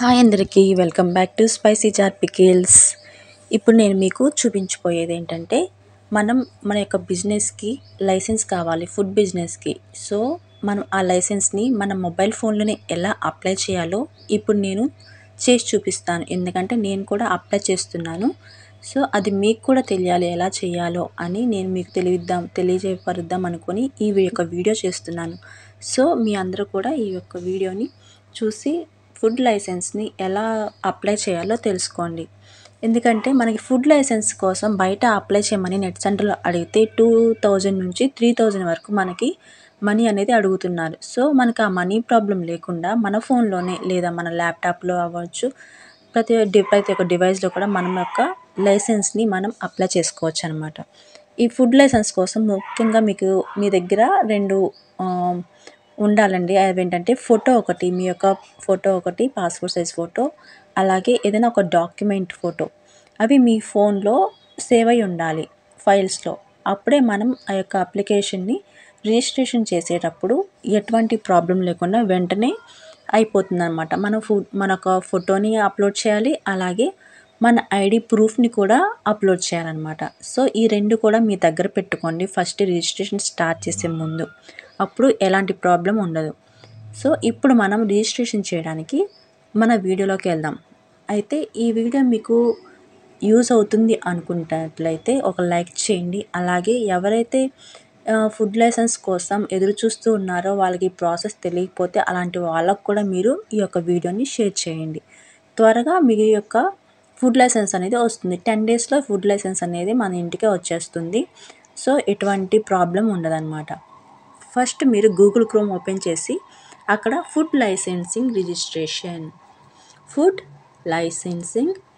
Hi అందరికీ welcome back to spicy jar pickles. ఇప్పుడు నేను మీకు చూపించబోయేది ఏంటంటే మన యొక్క బిజినెస్కి లైసెన్స్ కావాలి, ఫుడ్ బిజినెస్కి. సో మనం ఆ లైసెన్స్ని మన మొబైల్ ఫోన్లోనే ఎలా అప్లై చేయాలో ఇప్పుడు నేను చేసి చూపిస్తాను. ఎందుకంటే నేను కూడా అప్లై చేస్తున్నాను. సో అది మీకు కూడా తెలియాలి ఎలా చేయాలో అని నేను మీకు తెలియజేయపరుద్దాం అనుకొని ఈ యొక్క వీడియో చేస్తున్నాను. సో మీ అందరూ కూడా ఈ యొక్క వీడియోని చూసి ఫుడ్ లైసెన్స్ని ఎలా అప్లై చేయాలో తెలుసుకోండి. ఎందుకంటే మనకి ఫుడ్ లైసెన్స్ కోసం బయట అప్లై చేయమని నెట్ సెంటర్లో అడిగితే 2000 నుంచి 3000 వరకు మనకి మనీ అనేది అడుగుతున్నారు. సో మనకు ఆ మనీ ప్రాబ్లం లేకుండా మన ఫోన్లోనే లేదా మన ల్యాప్టాప్లో అవ్వచ్చు, ప్రతి ఒక్క డివైస్లో కూడా మనం యొక్క లైసెన్స్ని మనం అప్లై చేసుకోవచ్చు అనమాట. ఈ ఫుడ్ లైసెన్స్ కోసం ముఖ్యంగా మీకు మీ దగ్గర రెండు ఉండాలండి. అవేంటంటే మీ యొక్క ఫోటో ఒకటి, పాస్పోర్ట్ సైజ్ ఫోటో, అలాగే ఏదైనా ఒక డాక్యుమెంట్ ఫోటో. అవి మీ ఫోన్లో సేవ్ అయి ఉండాలి ఫైల్స్లో. అప్పుడే మనం ఆ యొక్క అప్లికేషన్ని రిజిస్ట్రేషన్ చేసేటప్పుడు ఎటువంటి ప్రాబ్లం లేకుండా వెంటనే అయిపోతుందన్నమాట. మన ఒక ఫోటోని అప్లోడ్ చేయాలి, అలాగే మన ఐడి ప్రూఫ్ని కూడా అప్లోడ్ చేయాలన్నమాట. సో ఈ రెండు కూడా మీ దగ్గర పెట్టుకోండి ఫస్ట్ రిజిస్ట్రేషన్ స్టార్ట్ చేసే ముందు. అప్పుడు ఎలాంటి ప్రాబ్లం ఉండదు. సో ఇప్పుడు మనం రిజిస్ట్రేషన్ చేయడానికి మన వీడియోలోకి వెళ్దాం. అయితే ఈ వీడియో మీకు యూజ్ అవుతుంది అనుకున్నట్లయితే ఒక లైక్ చేయండి. అలాగే ఎవరైతే ఫుడ్ లైసెన్స్ కోసం ఎదురు చూస్తూ ఉన్నారో వాళ్ళకి ప్రాసెస్ తెలియకపోతే అలాంటి వాళ్ళకు కూడా మీరు ఈ యొక్క వీడియోని షేర్ చేయండి. త్వరగా మీ యొక్క ఫుడ్ లైసెన్స్ అనేది వస్తుంది. 10 డేస్లో ఫుడ్ లైసెన్స్ అనేది మన ఇంటికే వచ్చేస్తుంది. సో ఎటువంటి ప్రాబ్లం ఉండదన్నమాట. ఫస్ట్ మీరు గూగుల్ క్రోమ్ ఓపెన్ చేసి అక్కడ ఫుడ్ లైసెన్సింగ్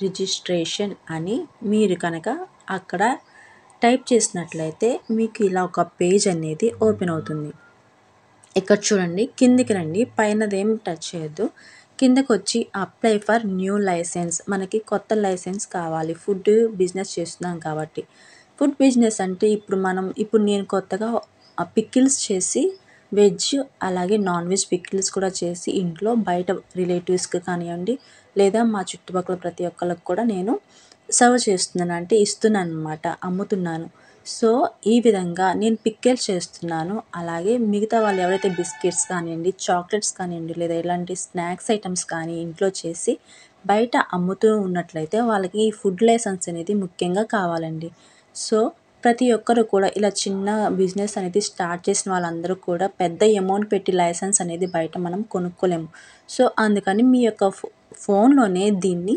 రిజిస్ట్రేషన్ అని మీరు కనుక అక్కడ టైప్ చేసినట్లయితే మీకు ఇలా ఒక పేజ్ అనేది ఓపెన్ అవుతుంది. ఇక్కడ చూడండి, కిందికి రండి, పైనదేం టచ్ చేయొద్దు. కిందకు వచ్చి అప్లై ఫర్ న్యూ లైసెన్స్, మనకి కొత్త లైసెన్స్ కావాలి. ఫుడ్ బిజినెస్ చేస్తున్నాం కాబట్టి. ఫుడ్ బిజినెస్ అంటే ఇప్పుడు నేను కొత్తగా పికిల్స్ చేసి వెజ్ అలాగే నాన్ వెజ్ పికిల్స్ కూడా చేసి ఇంట్లో బయట రిలేటివ్స్కి కానివ్వండి, లేదా మా చుట్టుపక్కల ప్రతి ఒక్కరికి కూడా నేను సర్వ్ చేస్తున్నాను, అంటే ఇస్తున్నాను అనమాట, అమ్ముతున్నాను. సో ఈ విధంగా నేను పికిల్స్ చేస్తున్నాను. అలాగే మిగతా వాళ్ళు ఎవరైతే బిస్కెట్స్ కానివ్వండి, చాక్లెట్స్ కానివ్వండి, లేదా ఇలాంటి స్నాక్స్ ఐటమ్స్ కానీ ఇంట్లో చేసి బయట అమ్ముతూ ఉన్నట్లయితే వాళ్ళకి ఈ ఫుడ్ లైసెన్స్ అనేది ముఖ్యంగా కావాలండి. సో ప్రతి ఒక్కరు కూడా ఇలా చిన్న బిజినెస్ అనేది స్టార్ట్ చేసిన వాళ్ళందరూ కూడా పెద్ద అమౌంట్ పెట్టి లైసెన్స్ అనేది బయట మనం కొనుక్కోలేము. సో అందుకని మీ యొక్క ఫోన్లోనే దీన్ని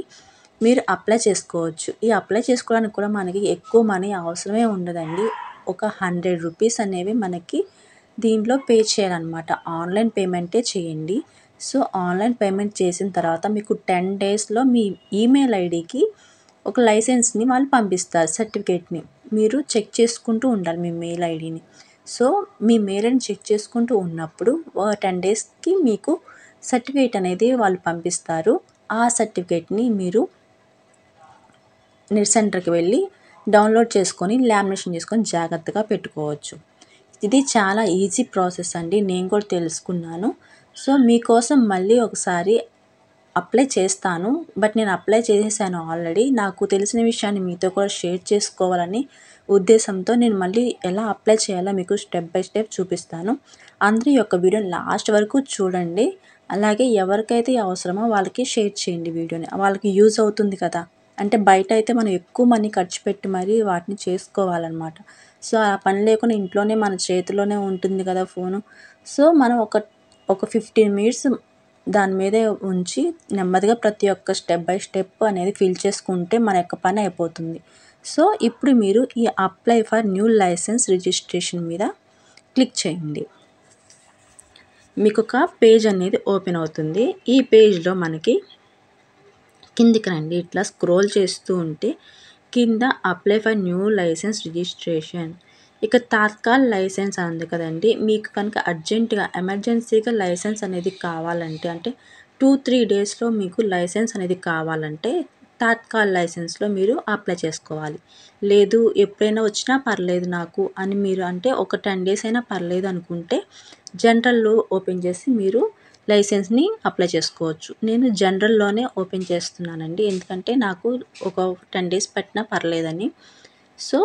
మీరు అప్లై చేసుకోవచ్చు. ఈ అప్లై చేసుకోవడానికి కూడా మనకి ఎక్కువ మనీ అవసరమే ఉండదండి. ఒక 100 రూపీస్ అనేవి మనకి దీంట్లో పే చేయాలన్నమాట. ఆన్లైన్ పేమెంటే చేయండి. సో ఆన్లైన్ పేమెంట్ చేసిన తర్వాత మీకు 10 డేస్లో మీ ఈమెయిల్ ఐడికి ఒక లైసెన్స్ని వాళ్ళు పంపిస్తారు, సర్టిఫికేట్ని. మీరు చెక్ చేసుకుంటూ ఉండాలి మీ మెయిల్ ఐడిని. సో మీ మెయిల్ ఐడిని చెక్ చేసుకుంటూ ఉన్నప్పుడు 10 డేస్కి మీకు సర్టిఫికేట్ అనేది వాళ్ళు పంపిస్తారు. ఆ సర్టిఫికేట్ని మీరు నెట్ సెంటర్కి వెళ్ళి డౌన్లోడ్ చేసుకొని లామినేషన్ చేసుకొని జాగ్రత్తగా పెట్టుకోవచ్చు. ఇది చాలా ఈజీ ప్రాసెస్ అండి, నేను కూడా తెలుసుకున్నాను. సో మీకోసం మళ్ళీ ఒకసారి అప్లై చేస్తాను, బట్ నేను అప్లై చేసేసాను ఆల్రెడీ. నాకు తెలిసిన విషయాన్ని మీతో కూడా షేర్ చేసుకోవాలని ఉద్దేశంతో నేను మళ్ళీ ఎలా అప్లై చేయాలో మీకు స్టెప్ బై స్టెప్ చూపిస్తాను. అందరూ ఈ యొక్క వీడియోని లాస్ట్ వరకు చూడండి. అలాగే ఎవరికైతే అవసరమో వాళ్ళకి షేర్ చేయండి వీడియోని, వాళ్ళకి యూజ్ అవుతుంది కదా. అంటే బయట అయితే మనం ఎక్కువ మనీ ఖర్చు పెట్టి మరీ వాటిని చేసుకోవాలన్నమాట. సో ఆ పని లేకుండా ఇంట్లోనే మన చేతిలోనే ఉంటుంది కదా ఫోను. సో మనం ఒక 15 మినిట్స్ దాని మీదే ఉంచి నెమ్మదిగా ప్రతి ఒక్క స్టెప్ బై స్టెప్ అనేది ఫిల్ చేసుకుంటే మన యొక్క పని అయిపోతుంది. సో ఇప్పుడు మీరు ఈ apply for new licence registration మీద క్లిక్ చేయండి. మీకు ఒక పేజ్ అనేది ఓపెన్ అవుతుంది. ఈ పేజ్లో మనకి కిందికి రండి, ఇట్లా స్క్రోల్ చేస్తూ ఉంటే కింద apply for new licence registration, ఇక తాత్కాల్ లైసెన్స్ ఉంది కదండి. మీకు కనుక అర్జెంటుగా ఎమర్జెన్సీగా లైసెన్స్ అనేది కావాలంటే, అంటే 2-3 డేస్లో మీకు లైసెన్స్ అనేది కావాలంటే తాత్కాల్ లైసెన్స్లో మీరు అప్లై చేసుకోవాలి. లేదు ఎప్పుడైనా వచ్చినా పర్లేదు నాకు అని మీరు అంటే ఒక 10 డేస్ అయినా పర్లేదు అనుకుంటే జనరల్లో ఓపెన్ చేసి మీరు లైసెన్స్ని అప్లై చేసుకోవచ్చు. నేను జనరల్లోనే ఓపెన్ చేస్తున్నానండి, ఎందుకంటే నాకు ఒక 10 డేస్ పట్టినా పర్లేదని. సో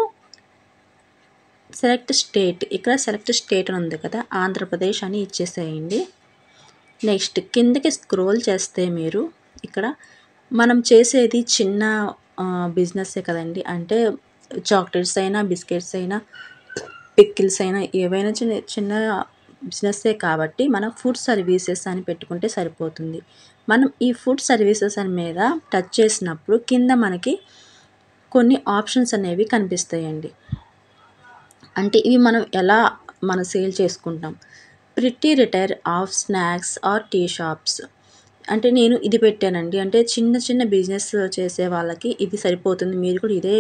సెలెక్ట్ స్టేట్, ఇక్కడ సెలెక్ట్ స్టేట్ అని ఉంది కదా, ఆంధ్రప్రదేశ్ అని ఇచ్చేసేయండి. నెక్స్ట్ కిందకి స్క్రోల్ చేస్తే మీరు ఇక్కడ మనం చేసేది చిన్న బిజినెస్సే కదండి. అంటే చాక్లెట్స్ అయినా, బిస్కెట్స్ అయినా, పిక్కిల్స్ అయినా ఏవైనా చిన్న చిన్న బిజినెస్సే కాబట్టి మనం ఫుడ్ సర్వీసెస్ అని పెట్టుకుంటే సరిపోతుంది. మనం ఈ ఫుడ్ సర్వీసెస్ అని మీద టచ్ చేసినప్పుడు కింద మనకి కొన్ని ఆప్షన్స్ అనేవి కనిపిస్తాయండి. అంటే ఇవి మనం ఎలా సేల్ చేసుకుంటాం. Petty retailer of snacks or tea shops, అంటే నేను ఇది పెట్టానండి. అంటే చిన్న చిన్న బిజినెస్ చేసే వాళ్ళకి ఇది సరిపోతుంది. మీరు కూడా ఇదే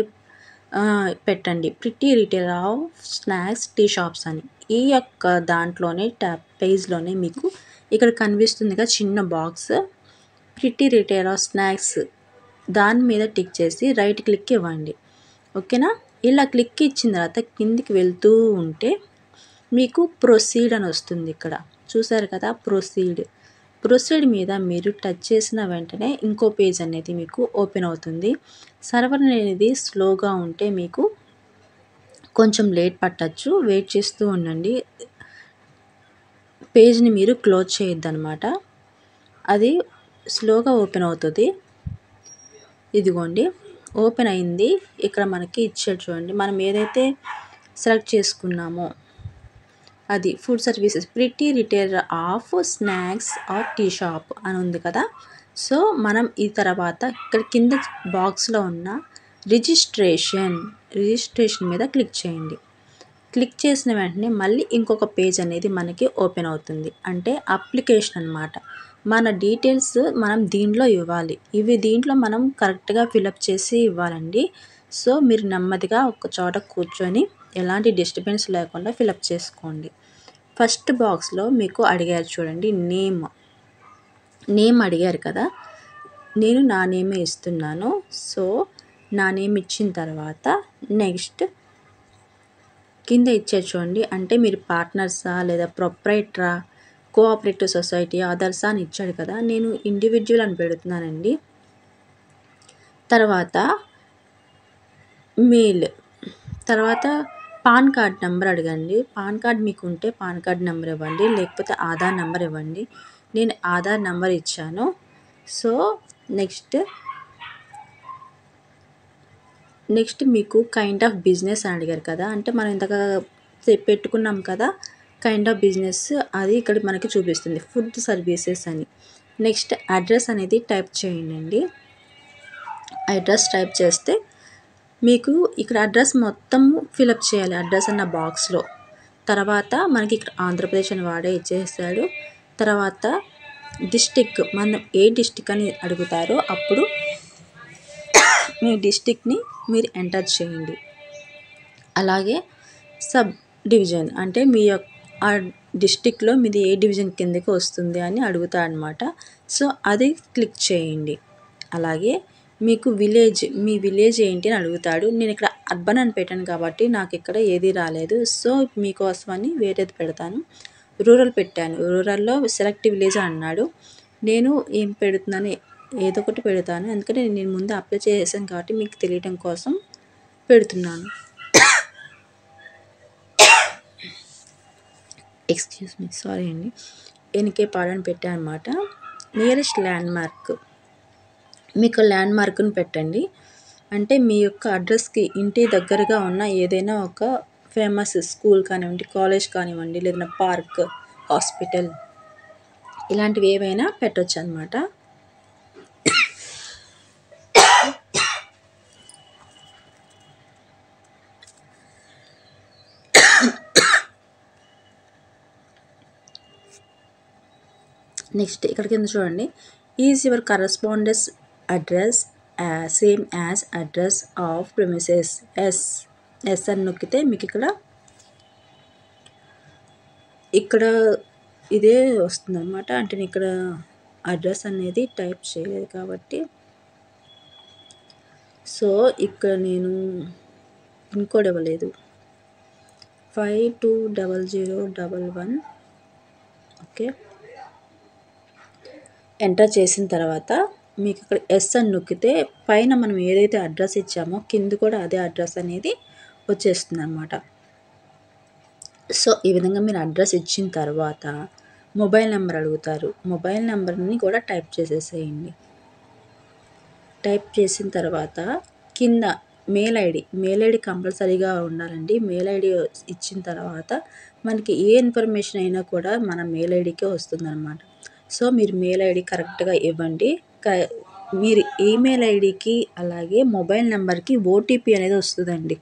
పెట్టండి, petty retail of snacks tea shops అని. ఈ యొక్క దాంట్లోనే పేజ్లోనే మీకు ఇక్కడ కనిపిస్తుందిగా చిన్న box, petty retail of snacks, దాని మీద టిక్ చేసి రైట్ క్లిక్ ఇవ్వండి. ఓకేనా. ఇలా క్లిక్ ఇచ్చిన తర్వాత కిందికి వెళ్తూ ఉంటే మీకు ప్రొసీడ్ అని వస్తుంది. ఇక్కడ చూసారు కదా, ప్రొసీడ్ మీద మీరు టచ్ చేసిన వెంటనే ఇంకో పేజ్ అనేది మీకు ఓపెన్ అవుతుంది. సర్వర్ అనేది స్లోగా ఉంటే మీకు కొంచెం లేట్ పట్టచ్చు, వెయిట్ చేస్తూ ఉండండి. పేజ్ని మీరు క్లోజ్ చేయొద్దనమాట, అది స్లోగా ఓపెన్ అవుతుంది. ఇదిగోండి ఓపెన్ అయింది. ఇక్కడ మనకి ఇచ్చాడు చూడండి, మనం ఏదైతే సెలెక్ట్ చేసుకున్నామో అది food services petty retail of snacks or tea shop అని ఉంది కదా. సో మనం ఈ తర్వాత ఇక్కడ కింద బాక్స్లో ఉన్న రిజిస్ట్రేషన్ మీద క్లిక్ చేయండి. క్లిక్ చేసిన వెంటనే మళ్ళీ ఇంకొక పేజ్ అనేది మనకి ఓపెన్ అవుతుంది. అంటే అప్లికేషన్ అన్నమాట. మన డీటెయిల్స్ మనం దీంట్లో ఇవ్వాలి. దీంట్లో మనం కరెక్ట్గా ఫిలప్ చేసి ఇవ్వాలండి. సో మీరు నెమ్మదిగా ఒక చోట కూర్చొని ఎలాంటి డిస్టర్బెన్స్ లేకుండా ఫిలప్ చేసుకోండి. ఫస్ట్ బాక్స్లో మీకు అడిగారు చూడండి, నేమ్ అడిగారు కదా, నేను నా నేమే ఇస్తున్నాను. సో నా నేమ్ ఇచ్చిన తర్వాత నెక్స్ట్ కింద ఇచ్చారు చూడండి, అంటే మీరు పార్ట్నర్సా లేదా ప్రొప్రైటరా, కోఆపరేటివ్ సొసైటీ, అదర్సా అని ఇచ్చాడు కదా. నేను ఇండివిజువల్ అని పెడుతున్నానండి. తర్వాత మెయిల్, తర్వాత పాన్ కార్డ్ నెంబర్ అడగండి. పాన్ కార్డ్ మీకు ఉంటే పాన్ కార్డ్ నెంబర్ ఇవ్వండి, లేకపోతే ఆధార్ నెంబర్ ఇవ్వండి. నేను ఆధార్ నెంబర్ ఇచ్చాను. సో నెక్స్ట్ మీకు కైండ్ ఆఫ్ బిజినెస్ అని అడిగారు కదా, అంటే మనం ఇంతగా పెట్టుకున్నాం కదా కైండ్ ఆఫ్ బిజినెస్, అది ఇక్కడ మనకి చూపిస్తుంది ఫుడ్ సర్వీసెస్ అని. నెక్స్ట్ అడ్రస్ అనేది టైప్ చేయండి. అడ్రస్ టైప్ చేస్తే మీకు ఇక్కడ అడ్రస్ మొత్తం ఫిలప్ చేయాలి, అడ్రస్ అన్న బాక్స్లో. తర్వాత మనకి ఇక్కడ ఆంధ్రప్రదేశ్ అని వాడే ఇచ్చేసాడు. తర్వాత డిస్టిక్, మనం ఏ డిస్టిక్ అని అడుగుతారో అప్పుడు మీ డిస్టిక్ని మీరు ఎంటర్ చేయండి. అలాగే సబ్ డివిజన్, అంటే మీ యొక్క ఆ డిస్టిక్లో మీది ఏ డివిజన్ కిందకి వస్తుంది అని అడుగుతా అనమాట. సో అది క్లిక్ చేయండి. అలాగే మీకు మీ విలేజ్ ఏంటి అని అడుగుతాడు. నేను ఇక్కడ అర్బన్ అని పెట్టాను కాబట్టి నాకు ఇక్కడ ఏది రాలేదు. సో మీకోసమని వేరేది పెడతాను. రూరల్ పెట్టాను, రూరల్లో సెలెక్ట్ విలేజ్ అన్నాడు. నేను ఏం పెడుతున్నాను, ఏదో ఒకటి పెడతాను, ఎందుకంటే నేను ముందు అప్లై చేసాను కాబట్టి మీకు తెలియడం కోసం పెడుతున్నాను. ఎక్స్క్యూజ్ మీ, సారీ అండి. ఎన్కే పాడని పెట్టాను అనమాట. నియరెస్ట్ ల్యాండ్ మార్క్, మీకు ల్యాండ్ మార్క్ను పెట్టండి. అంటే మీ యొక్క అడ్రస్కి ఇంటి దగ్గరగా ఉన్న ఏదైనా ఒక ఫేమస్ స్కూల్ కానివ్వండి, కాలేజ్ కానివ్వండి, లేదా పార్క్, హాస్పిటల్, ఇలాంటివి ఏవైనా పెట్టవచ్చు అనమాట. నెక్స్ట్ ఇక్కడ కింద చూడండి, is your correspondence address same as address of premises. Yes అని నొక్కితే మీకు ఇక్కడ ఇదే వస్తుంది అనమాట. అంటే నేను ఇక్కడ అడ్రస్ అనేది టైప్ చేయలేదు కాబట్టి. సో ఇక్కడ నేను పిన్ కోడ్ ఇవ్వలేదు, 520011. ఓకే, ఎంటర్ చేసిన తర్వాత మీకు ఇక్కడ ఎస్ అని నొక్కితే పైన మనం ఏదైతే అడ్రస్ ఇచ్చామో కింద కూడా అదే అడ్రస్ అనేది వచ్చేస్తుంది అనమాట. సో ఈ విధంగా మీరు అడ్రస్ ఇచ్చిన తర్వాత మొబైల్ నెంబర్ అడుగుతారు. మొబైల్ నెంబర్ని కూడా టైప్ చేసేసేయండి. టైప్ చేసిన తర్వాత కింద మెయిల్ ఐడి కంపల్సరీగా ఉండాలండి. మెయిల్ ఐడి ఇచ్చిన తర్వాత మనకి ఏ ఇన్ఫర్మేషన్ అయినా కూడా మన మెయిల్ ఐడికే వస్తుందన్నమాట. సో మీరు మెయిల్ ఐడి కరెక్ట్గా ఇవ్వండి. మీరు ఈమెయిల్ ఐడికి అలాగే మొబైల్ నెంబర్కి ఓటీపీ అనేది వస్తుందండి.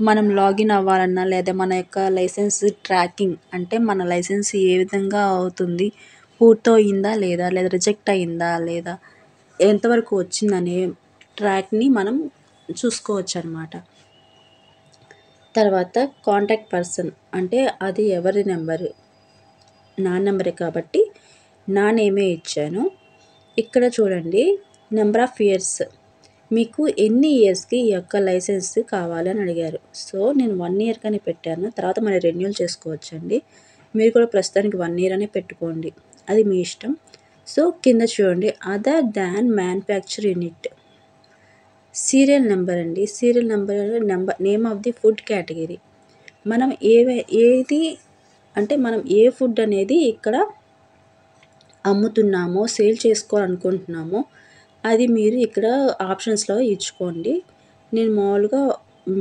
మనం లాగిన్ అవ్వాలన్నా లేదా మన యొక్క లైసెన్స్ ట్రాకింగ్ అంటే మన లైసెన్స్ ఏ విధంగా అవుతుంది, పూర్తయిందా లేదా రిజెక్ట్ అయిందా లేదా ఎంతవరకు వచ్చిందనే ట్రాక్ని మనం చూసుకోవచ్చు అనమాట. తర్వాత కాంటాక్ట్ పర్సన్ అంటే అది ఎవరి నెంబరు, నా నెంబరే కాబట్టి నా నేమే ఇచ్చాను. ఇక్కడ చూడండి నెంబర్ ఆఫ్ ఇయర్స్, మీకు ఎన్ని ఇయర్స్కి ఈ యొక్క లైసెన్స్ కావాలి అని అడిగారు. సో నేను 1 ఇయర్ కానీ పెట్టాను. తర్వాత మనం రెన్యూల్ చేసుకోవచ్చండి. మీరు కూడా ప్రస్తుతానికి 1 ఇయర్ అనే పెట్టుకోండి, అది మీ ఇష్టం. సో కింద చూడండి other than manufacture unit, serial number అండి. Serial number name of the food category, మనం ఏది అంటే మనం ఏ ఫుడ్ అనేది ఇక్కడ అమ్ముతున్నామో సేల్ చేసుకోవాలనుకుంటున్నామో అది మీరు ఇక్కడ ఆప్షన్స్లో ఇచ్చుకోండి. నేను మామూలుగా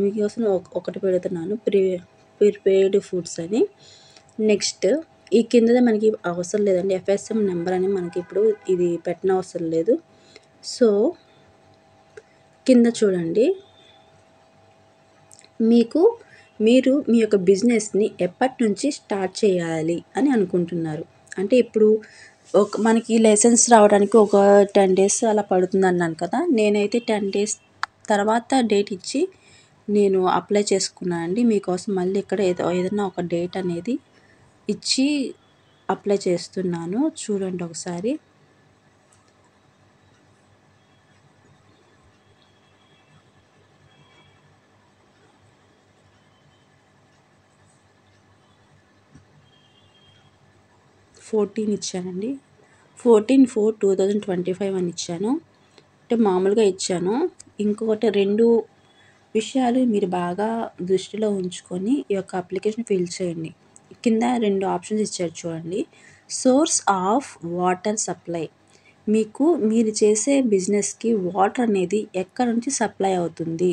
మీకోసం ఒకటి పెడుతున్నాను, ప్రిపేర్డ్ ఫుడ్స్ అని. నెక్స్ట్ ఈ కిందదే మనకి అవసరం లేదండి, ఎఫ్ఎస్ఎం నెంబర్ అని మనకి ఇప్పుడు ఇది పెట్టనవసరం లేదు. సో కింద చూడండి మీరు మీ యొక్క బిజినెస్ని ఎప్పటి నుంచి స్టార్ట్ చేయాలి అని అనుకుంటున్నారు. అంటే ఇప్పుడు మనకి లైసెన్స్ రావడానికి ఒక 10 డేస్ అలా పడుతుంది అన్నాను కదా. నేనైతే 10 డేస్ తర్వాత డేట్ ఇచ్చి నేను అప్లై చేసుకున్నాను అండి. మీకోసం మళ్ళీ ఇక్కడ ఏదైనా ఒక డేట్ అనేది ఇచ్చి అప్లై చేస్తున్నాను, చూడండి ఒకసారి. ఇచ్చానండి, 14/4/2025 అని ఇచ్చాను. అంటే మామూలుగా ఇచ్చాను. ఇంకొకటి 2 విషయాలు మీరు బాగా దృష్టిలో ఉంచుకొని ఈ యొక్క అప్లికేషన్ ఫిల్ చేయండి. కింద 2 ఆప్షన్స్ ఇచ్చారు చూడండి. సోర్స్ ఆఫ్ వాటర్ సప్లై, మీరు చేసే బిజినెస్కి వాటర్ అనేది ఎక్కడి నుంచి సప్లై అవుతుంది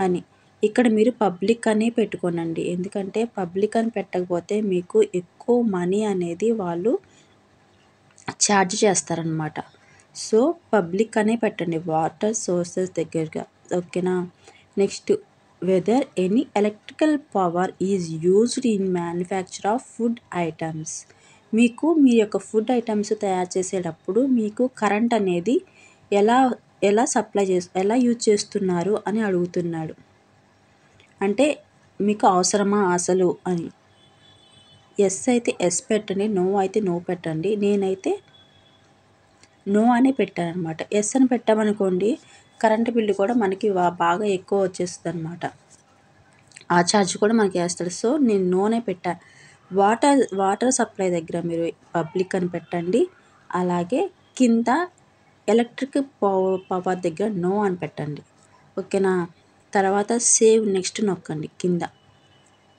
అని. ఇక్కడ మీరు పబ్లిక్ అనే పెట్టుకోనండి, ఎందుకంటే పబ్లిక్ అని పెట్టకపోతే మీకు ఎక్కువ మనీ అనేది వాళ్ళు ఛార్జ్ చేస్తారనమాట. సో పబ్లిక్ అనే పెట్టండి వాటర్ సోర్సెస్ దగ్గరగా, ఓకేనా. Next whether any electrical power is used in manufacture of food items, మీ యొక్క ఫుడ్ ఐటమ్స్ తయారు చేసేటప్పుడు మీకు కరెంట్ అనేది ఎలా యూజ్ చేస్తున్నారు అని అడుగుతున్నాడు. అంటే మీకు అవసరమా అసలు అని. ఎస్ అయితే ఎస్ పెట్టండి, నో అయితే నో పెట్టండి. నేనైతే నో అని పెట్టాను అనమాట. ఎస్ అని పెట్టామనుకోండి కరెంటు బిల్లు కూడా మనకి బాగా ఎక్కువ వచ్చేస్తుంది అనమాట, ఆ ఛార్జ్ కూడా మనకి వేస్తాడు. సో నేను నోనే పెట్టాను. వాటర్ సప్లై దగ్గర మీరు పబ్లిక్ అని పెట్టండి. అలాగే కింద ఎలక్ట్రిక్ పవర్ దగ్గర నో అని పెట్టండి, ఓకేనా. తర్వాత సేవ్ నెక్స్ట్ నొక్కండి. కింద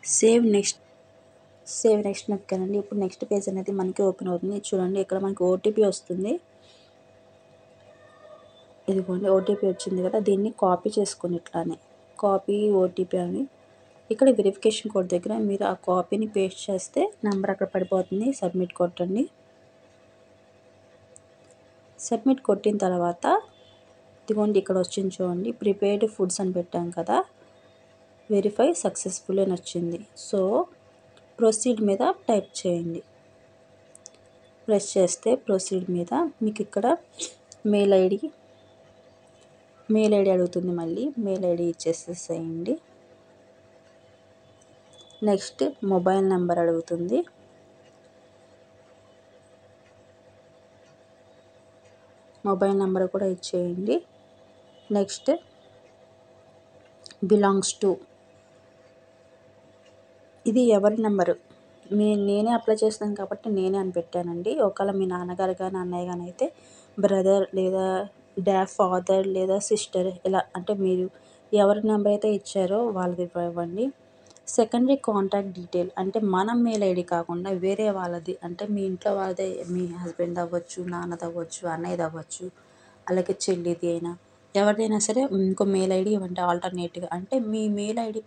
సేవ్ నెక్స్ట్ నొక్కానండి. ఇప్పుడు నెక్స్ట్ పేజ్ అనేది మనకి ఓపెన్ అవుతుంది. చూడండి ఇక్కడ మనకి ఓటీపీ వస్తుంది. ఇదిగోండి ఓటీపీ వచ్చింది కదా, దీన్ని కాపీ చేసుకొని ఇట్లానే కాపీ ఓటీపీ అని ఇక్కడ వెరిఫికేషన్ కోడ్ దగ్గర మీరు ఆ కాపీని పేస్ట్ చేస్తే నెంబర్ అక్కడ పడిపోతుంది. సబ్మిట్ కొట్టండి. సబ్మిట్ కొట్టిన తర్వాత ఇదిగోండి ఇక్కడ వచ్చింది చూడండి, ప్రిపేర్డ్ ఫుడ్స్ అని పెట్టాం కదా, వెరిఫై సక్సెస్ఫుల్ అని వచ్చింది. సో ప్రొసీడ్ మీద టైప్ చేయండి. ప్రెస్ చేస్తే ప్రొసీడ్ మీద మీకు ఇక్కడ మెయిల్ ఐడి అడుగుతుంది. మళ్ళీ మెయిల్ ఐడి ఇచ్చేసేసేయండి. నెక్స్ట్ మొబైల్ నెంబర్ అడుగుతుంది. మొబైల్ నెంబర్ కూడా ఇచ్చేయండి. నెక్స్ట్ బిలాంగ్స్ టు, ఇది ఎవరి నెంబరు, నేనే అప్లై చేస్తున్నాను కాబట్టి నేనే అని పెట్టానండి. ఒకవేళ మీ నాన్నగారు గాని, అన్నయ్య గాని అయితే బ్రదర్ లేదా ఫాదర్ లేదా సిస్టర్ ఇలా అంటే మీరు ఎవరి నంబర్ అయితే ఇచ్చారో వాళ్ళది ఇవ్వండి. సెకండరీ కాంటాక్ట్ డీటెయిల్ అంటే మన మెయిల్ ఐడీ కాకుండా వేరే వాళ్ళది అంటే మీ ఇంట్లో వాళ్ళదే మీ హస్బెండ్ అవ్వచ్చు, నాన్నది అవ్వచ్చు, అన్నయ్యది అవ్వచ్చు, అలాగే చెల్లిది అయినా ఎవరిదైనా సరే ఇంకో మెయిల్ ఐడీ ఇవ్వండి ఆల్టర్‌నేట్‌గా. అంటే మీ మెయిల్ ఐడీ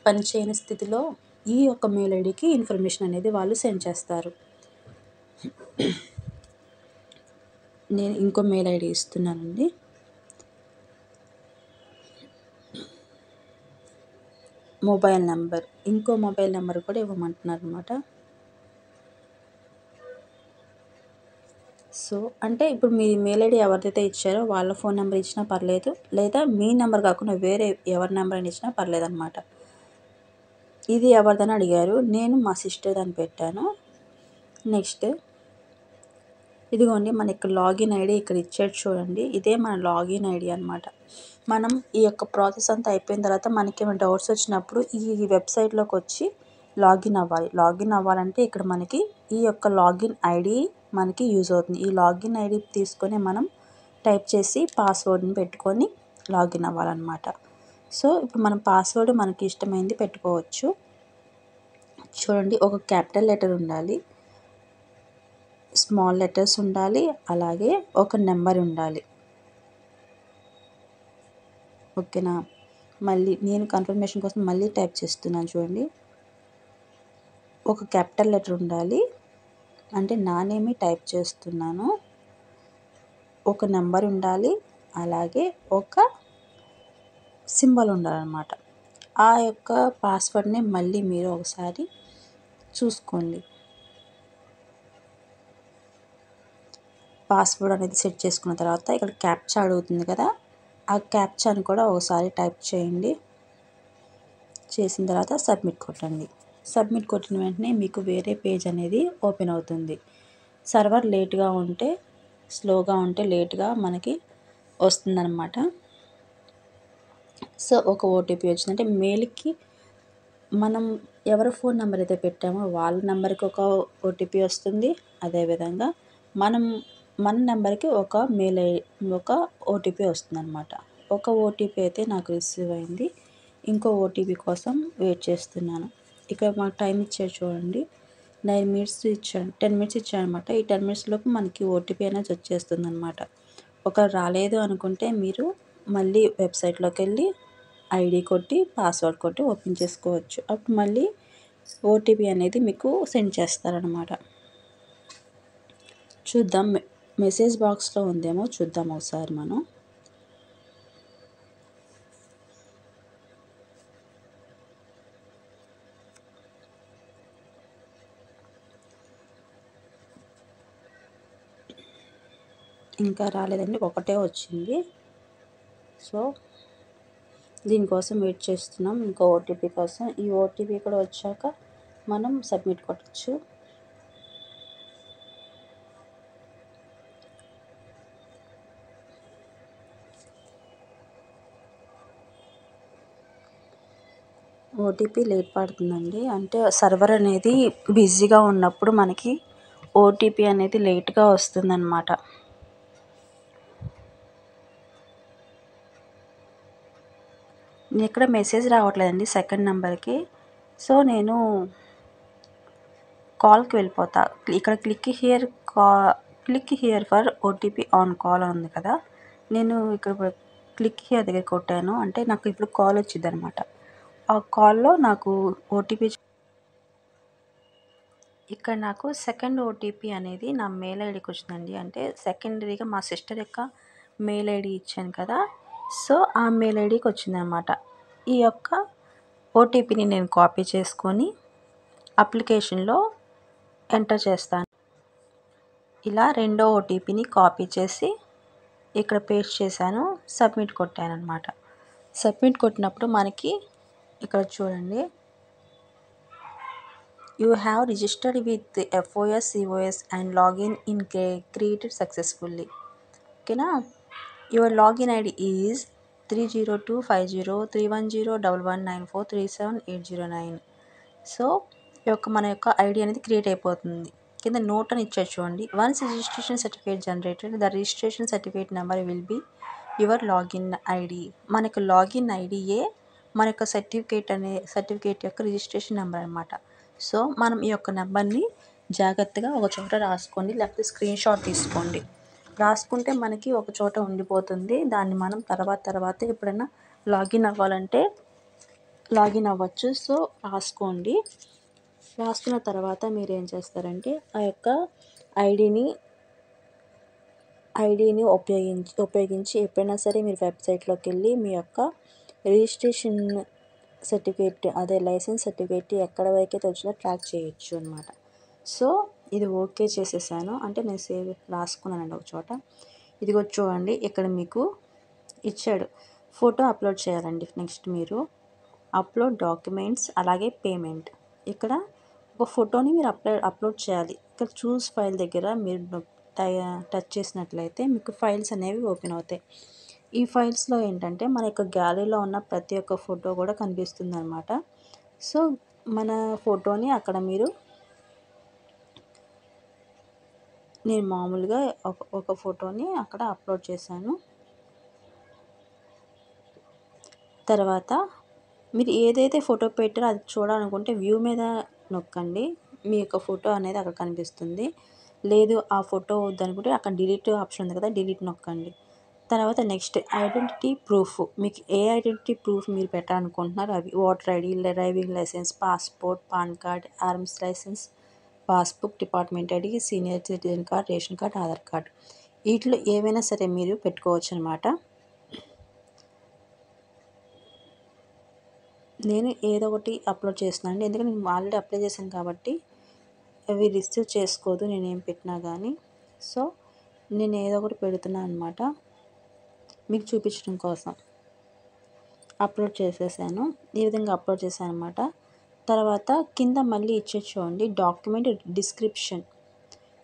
పనిచేయని స్థితిలో ఈ యొక్క మెయిల్ ఐడీకి ఇన్ఫర్మేషన్ అనేది వాళ్ళు సెండ్ చేస్తారు. నేను ఇంకో మెయిల్ ఐడీ ఇస్తున్నానండి. మొబైల్ నంబర్ ఇంకో మొబైల్ నెంబర్ కూడా ఇవ్వమంటున్నారనమాట. సో, అంటే ఇప్పుడు మీ మెయిల్ ఐడీ ఎవరిదైతే ఇచ్చారో వాళ్ళ ఫోన్ నెంబర్ ఇచ్చినా పర్లేదు. లేదా మీ నెంబర్ కాకుండా వేరే ఎవరి నెంబర్ అయినా ఇచ్చినా పర్లేదనమాట. ఇది ఎవరిదని అడిగారు. నేను మా సిస్టర్‌ది అని పెట్టాను. నెక్స్ట్ ఇదిగోండి మన ఇక్కడ లాగిన్ ఐడీ ఇక్కడ ఇచ్చాడు చూడండి. ఇదే మన లాగిన్ ఐడీ అనమాట. మనం ఈ యొక్క ప్రాసెస్ అంతా అయిపోయిన తర్వాత మనకేమైనా డౌట్స్ వచ్చినప్పుడు ఈ వెబ్‌సైట్‌లోకి వచ్చి లాగిన్ అవ్వాలి. లాగిన్ అవ్వాలంటే ఇక్కడ మనకి ఈ యొక్క లాగిన్ ఐడీ మనకి యూజ్ అవుతుంది. ఈ లాగిన్ ఐడీ తీసుకొని మనం టైప్ చేసి పాస్వర్డ్‌ని పెట్టుకొని లాగిన్ అవ్వాలన్నమాట. సో, ఇప్పుడు మనం పాస్వర్డ్ మనకి ఇష్టమైంది పెట్టుకోవచ్చు. చూడండి ఒక క్యాపిటల్ లెటర్ ఉండాలి. స్మాల్ లెటర్స్ ఉండాలి. అలాగే ఒక నెంబర్ ఉండాలి. ఓకేనా? మళ్ళీ నేను కన్ఫర్మేషన్ కోసం మళ్ళీ టైప్ చేస్తున్నాను చూడండి. ఒక క్యాపిటల్ లెటర్ ఉండాలి. అంటే నా నేమే టైప్ చేస్తున్నాను. ఒక నెంబర్ ఉండాలి. అలాగే ఒక సింబల్ ఉండాలన్నమాట. ఆ యొక్క పాస్వర్డ్‌ని మళ్ళీ మీరు ఒకసారి చూసుకోండి. పాస్వర్డ్ అనేది సెట్ చేసుకున్న తర్వాత ఇక్కడ క్యాప్చా అడుగుతుంది కదా! ఆ క్యాప్చాని కూడా ఒకసారి టైప్ చేయండి. చేసిన తర్వాత సబ్మిట్ కొట్టండి. సబ్మిట్ కొట్టిన వెంటనే మీకు వేరే పేజ్ అనేది ఓపెన్ అవుతుంది. సర్వర్ లేట్‌గా ఉంటే, స్లోగా ఉంటే లేట్‌గా మనకి వస్తుందన్నమాట. సో, ఒక ఓటీపీ వచ్చింది. అంటే మెయిల్‌కి మనం ఎవరి ఫోన్ నెంబర్ అయితే పెట్టామో వాళ్ళ నెంబర్‌కి ఒక ఓటీపీ వస్తుంది. అదేవిధంగా మన నెంబర్‌కి ఒక ఓటీపీ వస్తుందన్నమాట. ఒక ఓటీపీ అయితే నాకు రిసీవ్ అయింది. ఇంకో ఓటీపీ కోసం వెయిట్ చేస్తున్నాను. ఇక్కడ మాకు టైం ఇచ్చారు చూడండి. 9 మినిట్స్ ఇచ్చాడు. 10 మినిట్స్ ఇచ్చాడనమాట. ఈ 10 మినిట్స్ లోపు మనకి ఓటీపీ అనేది వచ్చేస్తుందన్నమాట. ఒకవేళ రాలేదు అనుకుంటే మీరు మళ్ళీ వెబ్‌సైట్‌లోకెళ్ళి ఐడీ కొట్టి, పాస్వర్డ్ కొట్టి ఓపెన్ చేసుకోవచ్చు. అప్పుడు మళ్ళీ ఓటీపీ అనేది మీకు సెండ్ చేస్తారనమాట. చూద్దాం మెసేజ్ బాక్స్‌లో ఉందేమో చూద్దాం ఒకసారి మనం. ఇంకా రాలేదండి. ఒకటే వచ్చింది. సో, దీనికోసం వెయిట్ చేస్తున్నాం. ఇంకో ఓటీపీ కోసం. ఈ ఓటీపీ కూడా వచ్చాక మనం సబ్మిట్ కొట్టొచ్చు. ఓటీపీ లేట్ పడుతుందండి. అంటే సర్వర్ అనేది బిజీగా ఉన్నప్పుడు మనకి ఓటీపీ అనేది లేట్‌గా వస్తుందన్నమాట. ఇక్కడ మెసేజ్ రావట్లేదండి సెకండ్ నెంబర్‌కి. సో, నేను కాల్‌కి వెళ్ళిపోతా. ఇక్కడ click here for OTP on call అని ఉంది కదా! నేను ఇక్కడ క్లిక్ హియర్ దగ్గర కొట్టాను. అంటే నాకు ఇప్పుడు కాల్ వచ్చిద్దనమాట. ఆ కాల్‌లో నాకు ఓటీపీ ఇక్కడ నాకు సెకండ్ ఓటీపీ అనేది నా మెయిల్ ఐడీకి వచ్చిందండి. అంటే సెకండరీగా మా సిస్టర్ యొక్క మెయిల్ ఐడీ ఇచ్చాను కదా! సో, ఆ మెయిల్ ఐడీకి వచ్చిందనమాట. ఈ యొక్క ఓటీపీని నేను కాపీ చేసుకొని అప్లికేషన్‌లో ఎంటర్ చేస్తాను. ఇలా రెండో ఓటీపీని కాపీ చేసి ఇక్కడ పేస్ట్ చేశాను. సబ్మిట్ కొట్టాననమాట. సబ్మిట్ కొట్టినప్పుడు మనకి ఇక్కడ చూడండి. You have registered with FOS, COS and login created successfully. ఓకేనా? Your login ID is 30250310194378009. So, మన యొక్క ఐడి అనేది క్రియేట్ అయిపోతుంది. కింద నోట్ అని ఇచ్చారు చూడండి. Once registration certificate generated the registration certificate number will be your login ID. మనకు లాగిన్ ఐడియే మన యొక్క సర్టిఫికేట్ యొక్క రిజిస్ట్రేషన్ నెంబర్ అనమాట. సో మనం ఈ యొక్క నెంబర్ని జాగ్రత్తగా ఒక చోట రాసుకోండి, లేకపోతే స్క్రీన్ షాట్ తీసుకోండి. రాసుకుంటే మనకి ఒక చోట ఉండిపోతుంది. దాన్ని మనం తర్వాత ఎప్పుడైనా లాగిన్ అవ్వాలంటే లాగిన్ అవ్వచ్చు. సో రాసుకోండి. రాసుకున్న తర్వాత మీరు ఏం చేస్తారంటే ఆ యొక్క ఐడిని ఉపయోగించి ఎప్పుడైనా సరే మీరు వెబ్సైట్లోకి వెళ్ళి మీ యొక్క రిజిస్ట్రేషన్ సర్టిఫికేట్ అదే లైసెన్స్ సర్టిఫికేట్ ఎక్కడ వరకైతే వచ్చినా ట్రాక్ చేయొచ్చు అనమాట. సో ఇది ఓకే చేసేసాను. అంటే నేను సేవ్ రాసుకున్నానండి ఒక చోట. ఇదిగో చూడండి, ఇక్కడ మీకు ఇచ్చాడు ఫోటో అప్లోడ్ చేయాలండి. నెక్స్ట్ మీరు అప్లోడ్ డాక్యుమెంట్స్, అలాగే పేమెంట్. ఇక్కడ ఒక ఫోటోని మీరు అప్లోడ్ చేయాలి. ఇక్కడ చూస్ ఫైల్ దగ్గర మీరు టచ్ చేసినట్లయితే మీకు ఫైల్స్ అనేవి ఓపెన్ అవుతాయి. ఈ ఫైల్స్లో ఏంటంటే మన యొక్క గ్యాలరీలో ఉన్న ప్రతి ఒక్క ఫోటో కూడా కనిపిస్తుంది అనమాట. సో మన ఫోటోని అక్కడ నేను మామూలుగా ఒక ఫోటోని అక్కడ అప్లోడ్ చేశాను. తర్వాత మీరు ఏదైతే ఫోటో పెట్టారో అది చూడాలనుకుంటే వ్యూ మీద నొక్కండి. మీ యొక్క ఫోటో అనేది అక్కడ కనిపిస్తుంది. లేదు ఆ ఫోటో వద్దనుకుంటే అక్కడ డిలీట్ ఆప్షన్ ఉంది కదా, డిలీట్ నొక్కండి. తర్వాత నెక్స్ట్ ఐడెంటిటీ ప్రూఫ్. మీకు ఏ ఐడెంటిటీ ప్రూఫ్ మీరు పెట్టాలనుకుంటున్నారో అవి voter ID, driving licence, passport, PAN card, arms licence, passbook, department ID, senior citizen card, ration card, Aadhaar card, వీటిలో ఏవైనా సరే మీరు పెట్టుకోవచ్చు అనమాట. నేను ఏదో ఒకటి అప్లోడ్ చేస్తున్నాను, ఎందుకంటే నేను ఆల్రెడీ అప్లై చేశాను కాబట్టి అవి రిసీవ్ చేసుకోదు నేనేం పెట్టినా కానీ. సో నేను ఏదో ఒకటి పెడుతున్నాను అనమాట మీకు చూపించడం కోసం. అప్లోడ్ చేసేసాను. ఈ విధంగా అప్లోడ్ చేశాను అనమాట. తర్వాత కింద మళ్ళీ ఇచ్చే చూడండి డాక్యుమెంట్ డిస్క్రిప్షన్.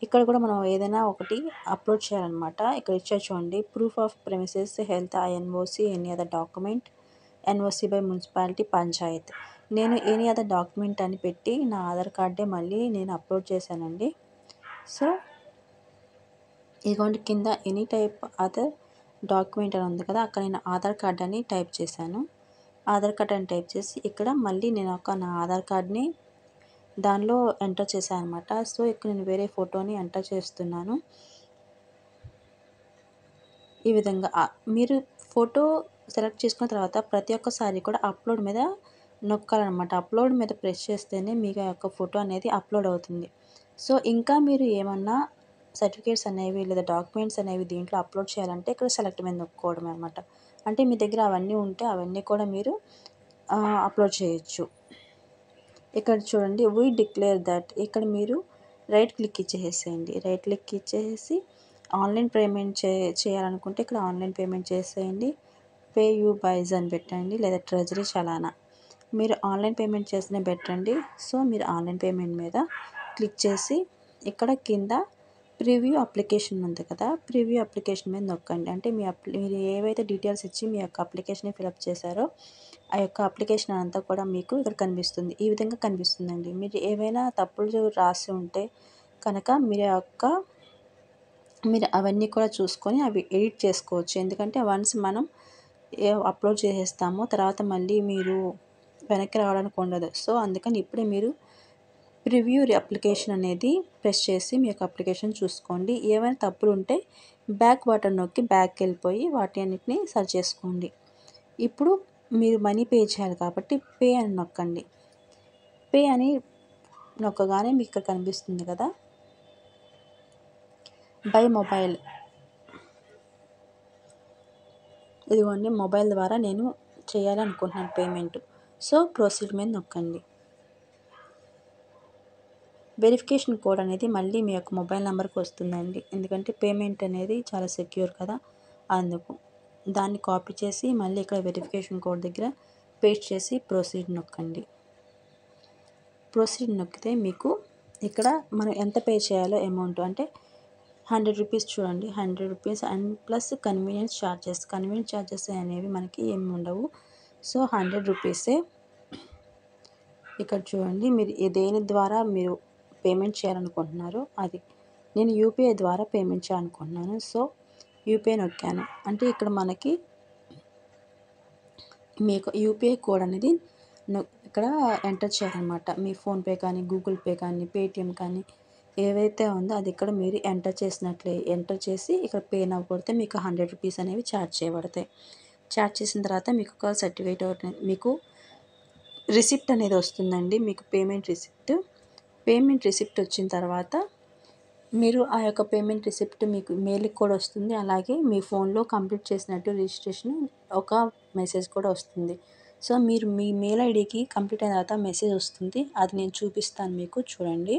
ఇక్కడ కూడా మనం ఏదైనా ఒకటి అప్లోడ్ చేయాలన్నమాట. ఇక్కడ ఇచ్చే చూడండి proof of premises, health, NOC, any other document, NOC by municipality, Panchayat. నేను ఎనీ అదర్ డాక్యుమెంట్ అని పెట్టి నా ఆధార్ కార్డే మళ్ళీ నేను అప్లోడ్ చేశానండి. సో ఇదిగోండి కింద ఎనీ టైప్ అదర్ డాక్యుమెంట్ అని ఉంది కదా, అక్కడ నేను ఆధార్ కార్డ్ అని టైప్ చేశాను. ఆధార్ కార్డ్ అని టైప్ చేసి ఇక్కడ మళ్ళీ నేను నా ఆధార్ కార్డ్ని దానిలో ఎంటర్ చేశాను అనమాట. సో ఇక్కడ నేను వేరే ఫోటోని ఎంటర్ చేస్తున్నాను. ఈ విధంగా మీరు ఫోటో సెలెక్ట్ చేసుకున్న తర్వాత ప్రతి ఒక్కసారి కూడా అప్లోడ్ మీద నొక్కాలన్నమాట. అప్లోడ్ మీద ప్రెస్ చేస్తేనే మీ యొక్క ఫోటో అనేది అప్లోడ్ అవుతుంది. సో ఇంకా మీరు ఏమన్నా సర్టిఫికేట్స్ అనేవి లేదా డాక్యుమెంట్స్ అనేవి దీంట్లో అప్లోడ్ చేయాలంటే ఇక్కడ సెలెక్ట్ మీద నొక్కోవడం అనమాట. అంటే మీ దగ్గర అవన్నీ ఉంటే అవన్నీ కూడా మీరు అప్లోడ్ చేయొచ్చు. ఇక్కడ చూడండి వీ డిక్లేర్ దట్, ఇక్కడ మీరు రైట్ క్లిక్ ఇచ్చేసేయండి. రైట్ క్లిక్ ఇచ్చేసి ఆన్లైన్ పేమెంట్ చేయాలనుకుంటే ఇక్కడ ఆన్లైన్ పేమెంట్ చేసేయండి. పే యూ బైజ్ అని పెట్టండి, లేదా ట్రెజరీ చలానా. మీరు ఆన్లైన్ పేమెంట్ చేస్తేనే బెటర్ అండి. సో మీరు ఆన్లైన్ పేమెంట్ మీద క్లిక్ చేసి ఇక్కడ కింద ప్రివ్యూ అప్లికేషన్ ఉంది కదా, ప్రివ్యూ అప్లికేషన్ మీద నొక్కండి. అంటే మీరు ఏవైతే డీటెయిల్స్ ఇచ్చి మీ యొక్క అప్లికేషన్ ఫిలప్ చేశారో ఆ యొక్క అప్లికేషన్ అంతా కూడా మీకు ఇక్కడ కనిపిస్తుంది. ఈ విధంగా కనిపిస్తుందండి. మీరు ఏవైనా తప్పులు రాసి ఉంటే కనుక మీరు అవన్నీ కూడా చూసుకొని అవి ఎడిట్ చేసుకోవచ్చు. ఎందుకంటే వన్స్ మనం అప్లోడ్ చేసేస్తామో తర్వాత మళ్ళీ మీరు వెనక్కి రావడానికి ఉండదు. సో అందుకని ఇప్పుడే మీరు ప్రివ్యూ అప్లికేషన్ అనేది ప్రెస్ చేసి మీ యొక్క అప్లికేషన్ చూసుకోండి. ఏమైనా తప్పులు ఉంటే బ్యాక్ బటన్ నొక్కి బ్యాక్కి వెళ్ళిపోయి వాటి అన్నిటిని సరి చేసుకోండి. ఇప్పుడు మీరు మనీ పే చేయాలి కాబట్టి పే అని నొక్కండి. పే అని నొక్కగానే మీకు ఇక్కడ కనిపిస్తుంది కదా బై మొబైల్. ఇదిగోండి మొబైల్ ద్వారా నేను చేయాలనుకుంటున్నాను పేమెంట్. సో ప్రొసీడ్ మీద నొక్కండి. వెరిఫికేషన్ కోడ్ అనేది మళ్ళీ మీ యొక్క మొబైల్ నెంబర్కి వస్తుందండి. ఎందుకంటే పేమెంట్ అనేది చాలా సెక్యూర్ కదా, అందుకు. దాన్ని కాపీ చేసి మళ్ళీ ఇక్కడ వెరిఫికేషన్ కోడ్ దగ్గర పేస్ట్ చేసి ప్రొసీడ్ నొక్కండి. ప్రొసీడ్ నొక్కితే మీకు ఇక్కడ మనం ఎంత పే చేయాలో అమౌంట్ అంటే 100 రూపీస్ చూడండి, 100 rupees and plus convenience charges అనేవి మనకి ఏమి ఉండవు. సో 100 రూపీసే ఇక్కడ చూడండి, మీరు దేని ద్వారా మీరు పేమెంట్ చేయాలనుకుంటున్నారో అది. నేను యూపీఐ ద్వారా పేమెంట్ చేయాలనుకుంటున్నాను. సో యూపీఐ నొక్కాను. అంటే ఇక్కడ మనకి మీకు యూపీఐ కోడ్ అనేది ఇక్కడ ఎంటర్ చేయాలన్నమాట. మీ ఫోన్పే కానీ, గూగుల్ పే కానీ, పేటిఎం కానీ ఏవైతే ఉందో అది ఇక్కడ మీరు ఎంటర్ చేసి ఇక్కడ పే నౌ కొడితే మీకు ₹100 అనేవి ఛార్జ్ చేయబడతాయి. ఛార్జ్ చేసిన తర్వాత మీకు ఒక సర్టిఫికేట్ ఒకటి మీకు రిసిప్ట్ అనేది వస్తుందండి. మీకు పేమెంట్ రిసిప్ట్ వచ్చిన తర్వాత మీరు ఆ యొక్క పేమెంట్ రిసిప్ట్ మీకు మెయిల్‌కి కూడా వస్తుంది. అలాగే మీ ఫోన్‌లో కంప్లీట్ చేసినట్టు రిజిస్ట్రేషన్ ఒక మెసేజ్ కూడా వస్తుంది. సో మీరు మీ మెయిల్ ఐడీకి కంప్లీట్ అయిన తర్వాత మెసేజ్ వస్తుంది. అది నేను చూపిస్తాను మీకు, చూడండి.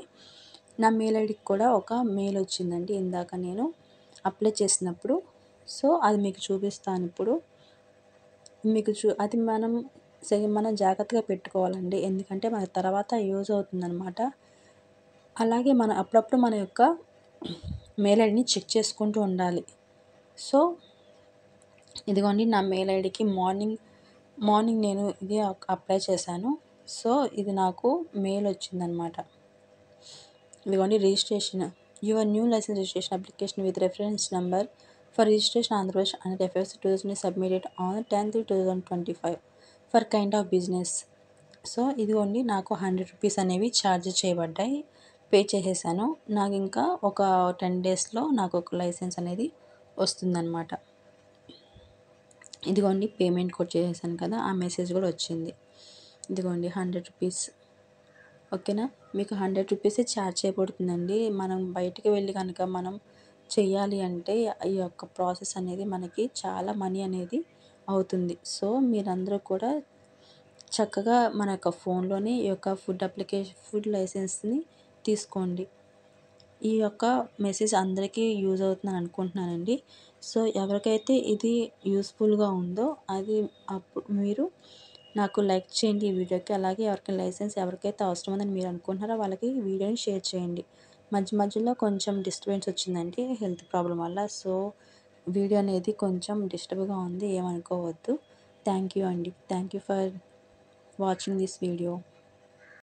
నా మెయిల్ ఐడీకి కూడా ఒక మెయిల్ వచ్చిందండి ఇందాక నేను అప్లై చేసినప్పుడు. సో అది మీకు చూపిస్తాను ఇప్పుడు. అది మనం జాగ్రత్తగా పెట్టుకోవాలండి. ఎందుకంటే మన తర్వాత యూజ్ అవుతుందనమాట. అలాగే మనం అప్పుడప్పుడు మన యొక్క మెయిల్ ఐడిని చెక్ చేసుకుంటూ ఉండాలి. సో ఇదిగోండి, నా మెయిల్ ఐడికి మార్నింగ్ నేను ఇది అప్లై చేశాను. సో ఇది నాకు మెయిల్ వచ్చిందనమాట. ఇదిగోండి, registration your new licence registration application with reference number for registration Andhra Pradesh and FS 2000 submitted on 10/2025 for kind of business. So ఇదిగోండి, నాకు ₹100 అనేవి ఛార్జ్ చేయబడ్డాయి. పే చేసేసాను. నాకు ఇంకా ఒక 10 డేస్లో నాకు ఒక లైసెన్స్ అనేది వస్తుందన్నమాట. ఇదిగోండి, పేమెంట్ కూడా చేసేసాను కదా, ఆ మెసేజ్ కూడా వచ్చింది. ఇదిగోండి ₹100. ఓకేనా, మీకు ₹100 ఛార్జ్ చేయబడుతుందండి. మనం బయటికి వెళ్ళి కనుక మనం చెయ్యాలి అంటే ఈ యొక్క ప్రాసెస్ అనేది మనకి చాలా మనీ అనేది అవుతుంది. సో మీరందరూ కూడా చక్కగా మన యొక్క ఫోన్లోనే ఈ యొక్క ఫుడ్ లైసెన్స్ని తీసుకోండి. ఈ యొక్క మెసేజ్ అందరికీ యూజ్ అవుతుందని అనుకుంటున్నానండి. సో ఎవరికైతే ఇది యూస్ఫుల్గా ఉందో అది అప్పుడు మీరు నాకు లైక్ చేయండి ఈ వీడియోకి. అలాగే ఎవరికైతే అవసరం ఉందని మీరు అనుకుంటున్నారో వాళ్ళకి ఈ వీడియోని షేర్ చేయండి. మధ్యలో కొంచెం డిస్టర్బెన్స్ వచ్చిందండి హెల్త్ ప్రాబ్లం వల్ల. సో వీడియో అనేది కొంచెం డిస్టర్బ్గా ఉంది, ఏమనుకోవద్దు. థ్యాంక్ యూ అండి. Thank you for watching this video.